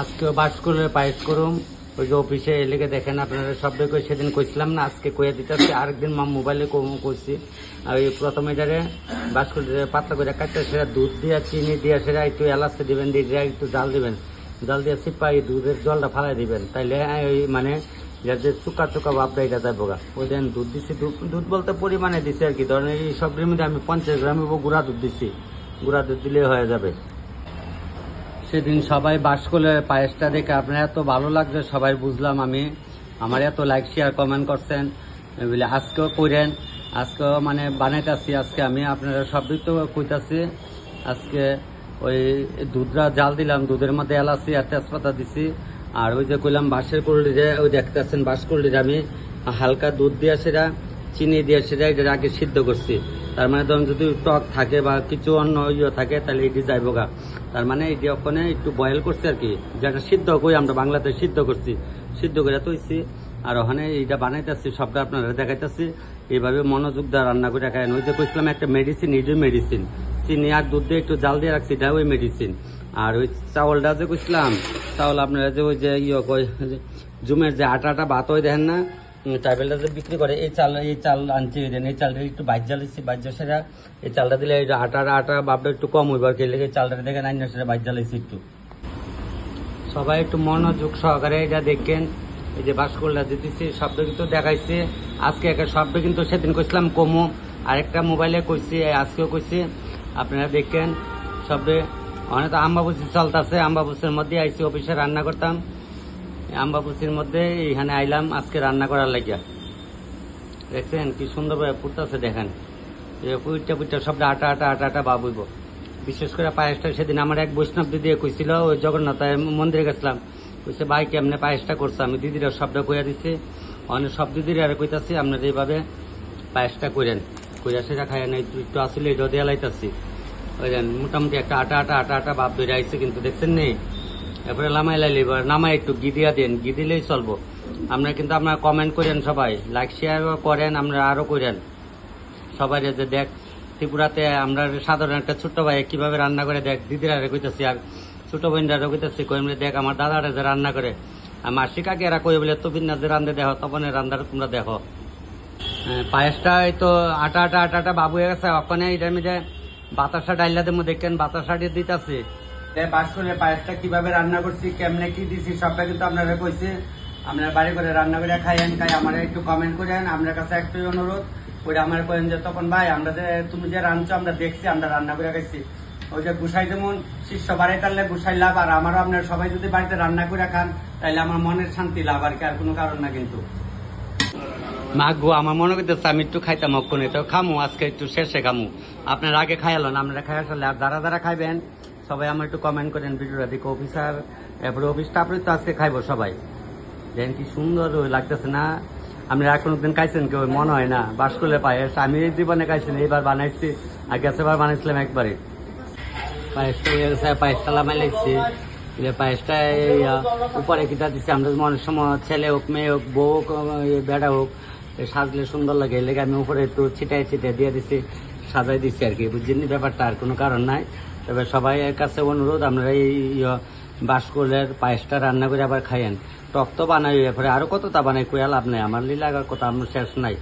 আজকে বাসকলের পায়েস করুম ওই যে অফিসে এলাকে দেখেন আপনারা সবাই কই সেদিন কইছিলাম না আজকে কইয়া দিতেছি আরেকদিন মোবাইলে কইছি। আর ওই প্রথমে যারে বাসকল পাতলা করে কাটতে সেটা দুধ দিয়া চিনি দিয়া সেটা একটু এলাচে দিবেন, দিয়ে একটু জাল দিবেন, জাল দিয়ে চিপাই দুধের জলটা ফালাই দিবেন, তাইলে ওই মানে যে চুকা চুকা ভাবটা এটা যাবো গা। ওই দেন দুধ দিচ্ছি, দুধ বলতে পরিমাণে দিচ্ছি আর কি, ধরেন এই সবটির মধ্যে আমি 50 গ্রামের গুঁড়া দুধ দিচ্ছি, গুঁড়া দুধ দিলে হয়ে যাবে। সেদিন সবাই বাসকলের পায়েসটা দেখে আপনার এত ভালো লাগছে, সবাই বুঝলাম আমি, আমার এত লাইক শেয়ার কমেন্ট করছেন বলে আজকেও করেন, আজকেও মানে বানাইতেছি। আজকে আমি আপনারা সবই তো কইতাছি। আজকে ওই দুধটা জাল দিলাম, দুধের মধ্যে এলাচি আর তেজপাতা দিছি, আর ওই যে কইলাম বাঁশের কলডিরে ওই দেখতেছেন বাঁশ কলডিরে আমি হালকা দুধ দিয়ে সেটা চিনি দিয়ে সেটা এটা আগে সিদ্ধ করছি। তার মানে ধরুন যদি টক থাকে বা কিছু অন্য ইয়ে থাকে তাহলে এটি যাইব গা। তার মানে এটি ওখানে একটু বয়েল করছি আর কি, যেটা সিদ্ধ করি আমরা বাংলাতে সিদ্ধ করছি, সিদ্ধ করে তৈছি। আর ওখানে এইটা বানাইতেছি, সবটা আপনারা দেখাইতেছি। এইভাবে মনোযোগ দেওয়া রান্না করে খায়। ওই যে কইছিলাম একটা মেডিসিন, এই যে মেডিসিন চিনি আর দুধ দিয়ে একটু জাল দিয়ে রাখছি, এটা ওই মেডিসিন। আর ওই চাউলটা যে কইছিলাম, চাউল আপনারা যে ওই যে জুমের যে আটা ভাত হয় দেখেন না, ট্রাইবেলটা যে বিক্রি করে, এই চাল আনছি, এই চালটা একটু বাইজা লিচ্ছি, বাইজা সেটা এই চালটা দিলে এই আটা ভাবটা একটু কম হইব আর কি, লেগে চালটা দেখে নাই না সেটা বাইজা লিচ্ছি একটু। সবাই একটু মনোযোগ সহকারে এটা দেখেন। এই যে বাসকলটা দিতেছি শব্দ কিন্তু দেখাইছে আজকে, একটা শব্দ কিন্তু সেদিন কইছিলাম কমু, আরেকটা মোবাইলে কইছি, আজকেও কইছি, আপনারা দেখেন শব্দে। অনেক তো আম্বাবুসি চলতেছে, আম্বাবুসির মধ্যে আইসি অফিসে রান্না করতাম, আম্বাবুসির মধ্যে এইখানে আইলাম আজকে রান্না করার লাগিয়া। দেখছেন কি সুন্দরভাবে ফুটতেছে, দেখেন পুইটা সবটা আটা বাবুইব। বিশেষ করে পায়েসটা সেদিন আমার এক বৈষ্ণব দিদি কইছিল, ওই জগন্নাথ মন্দিরে গেছিলাম, কইছে ভাই কেমনে পায়েসটা করছে, আমি দিদিরা শব্দ কইয়া দিছি, অনেক সব দিদিরা আর কইতাছি আপনারা এইভাবে পায়েসটা করেন, কইয়া সেটা খাইয়া নেই একটু আসলে এটাও দেওয়া লাইতাছি। ওই মোটামুটি একটা আটা ভাব বেড়ে আইছে কিন্তু দেখছেন নেই। এরপরে নামাই লাইলে নামাই একটু ঘি দিয়া দেন, ঘি দিলেই চলবো। আপনারা কিন্তু আপনারা কমেন্ট করেন, সবাই লাইক শেয়ার করেন, আপনারা আরো করেন সবাই যে দেখ ত্রিপুরাতে আমরা সাধারণ একটা ছোট্ট ভাই কিভাবে রান্না করে দেখ, দিদিরা কইতাছি আর ছোট বোনরা কইতাছি, কইমলে দেখ আমার দাদারা যে রান্না করে, আমার শিকাকে এরা কই বলে তো বিন্যাস যে রান্ধে দেখো, তখন রান্নাটা তোমরা দেখো। পায়েসটা তো আটা বাবু হয়ে গেছে, ওখানে এটার মধ্যে বাতাসা ডাইলাতে দেখেন বাতাসা দিয়ে দিতেছি। বাসকলের পায়েসটা কিভাবে রান্না করছি, কেমনে কি দিছি সবটা কিন্তু আপনারা কইছে। আপনারা বাড়ি করে রান্না করে খাইয়েন, আমার একটু কমেন্ট করেন। আপনার কাছে একটাই অনুরোধ, ওইটা আমার করেন যে তখন ভাই আমরা যে তুমি যে রাঁধছো আমরা দেখছি, আমরা রান্না করে খাইছি। ওই যে গুসাই যেমন শিষ্য বাড়ি টানলে গুসাই লাভ, আর আমারও আপনার সবাই যদি বাড়িতে রান্না করে খান তাহলে আমার মনের শান্তি লাভ, আর কি, আর কোনো কারণ না। কিন্তু মাগো আমার মনে করতেছে আমি একটু খাইতাম অক্ষণে, তো খামু আজকে একটু শেষে খামু। আপনারা আগে খাইলেন, আপনারা খাই আসলে, আর যারা খাইবেন সবাই আমার একটু কমেন্ট করেন ভিডিওটা দেখে। অফিসার এরপরে অফিস স্টাফরে তো আজকে খাইবো সবাই। দেখেন কি সুন্দর লাগতেছে না। আপনারা কোনোদিন খাইছেন কেউ? মনে হয় না বাসকলের পায়েস আমি এই জীবনে খাইছি না, এইবার বানাইছি, আর গেছেবার বানাইছিলাম একবারে। পায়েসটা হয়ে গেছে, পায়েসটা লামাই লাগছি, পায়েসটা উপরে কিটা দিচ্ছি। আমরা মনের সময় ছেলে হোক মেয়ে হোক বউ হোক বেড়া হোক সাজলে সুন্দর লাগে, লেগে আমি উপরে একটু ছিটাই দিয়ে দিচ্ছি, সাজাই দিচ্ছি আর কি, বুঝছেন ব্যাপারটা, আর কোনো কারণ নাই। তবে সবাই এর কাছে অনুরোধ, আপনারা এই বাসকলের পায়েসটা রান্না করে আবার খাইয়েন। টক তো বানাই, এরপরে আরো কত তা বানাই, কইয়া লাভ নাই, আমার লীলা কথা আমার শেষ নাই।